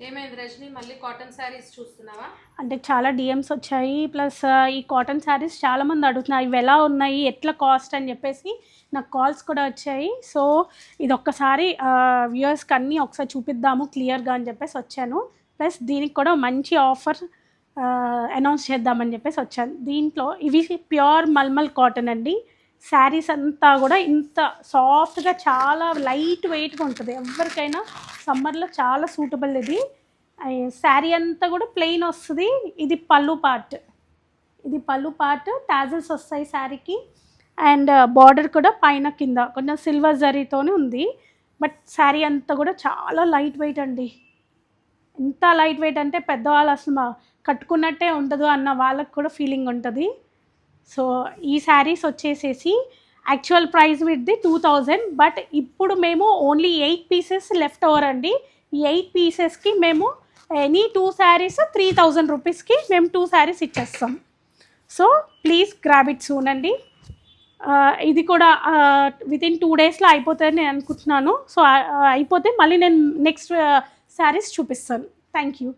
ఏమైంది రజని, మళ్ళీ కాటన్ శారీస్ చూస్తున్నావా? అంటే చాలా డిఎమ్స్ వచ్చాయి, ప్లస్ ఈ కాటన్ శారీస్ చాలామంది అడుగుతున్నారు ఇవి ఎలా ఉన్నాయి, ఎట్లా కాస్ట్ అని చెప్పేసి నాకు కాల్స్ కూడా వచ్చాయి. సో ఇది ఒక్కసారి వ్యూయర్స్కి అన్నీ ఒకసారి చూపిద్దాము క్లియర్గా అని చెప్పేసి వచ్చాను. ప్లస్ దీనికి కూడా మంచి ఆఫర్ అనౌన్స్ చేద్దామని చెప్పేసి వచ్చాను. దీంట్లో ఇవి ప్యూర్ మల్మల్ కాటన్ అండి. శారీస్ అంతా కూడా ఇంత సాఫ్ట్గా చాలా లైట్ వెయిట్గా ఉంటుంది. ఎవరికైనా సమ్మర్లో చాలా సూటబుల్. ఇది శారీ అంతా కూడా ప్లెయిన్ వస్తుంది. ఇది పళ్ళు పార్ట్ టాజల్స్ వస్తాయి శారీకి. అండ్ బార్డర్ కూడా పైన కింద కొంచెం సిల్వర్ జరీతోనే ఉంది. బట్ శారీ అంతా కూడా చాలా లైట్ వెయిట్ అండి. ఎంత లైట్ వెయిట్ అంటే పెద్దవాళ్ళు అసలు కట్టుకున్నట్టే ఉండదు అన్న వాళ్ళకి కూడా ఫీలింగ్ ఉంటుంది. సో ఈ శారీస్ వచ్చేసేసి యాక్చువల్ ప్రైస్ విత్ది 2000, బట్ ఇప్పుడు మేము ఓన్లీ 8 పీసెస్ లెఫ్ట్ ఓవర్ అండి. ఈ 8 పీసెస్కి మేము ఎనీ 2 శారీస్ 3000 రూపీస్కి మేము 2 శారీస్ ఇచ్చేస్తాం. So please grab it soon అండి. ఇది కూడా వితిన్ 2 డేస్లో అయిపోతుందని నేను అనుకుంటున్నాను. సో అయిపోతే మళ్ళీ నేను నెక్స్ట్ శారీస్ చూపిస్తాను. Thank you.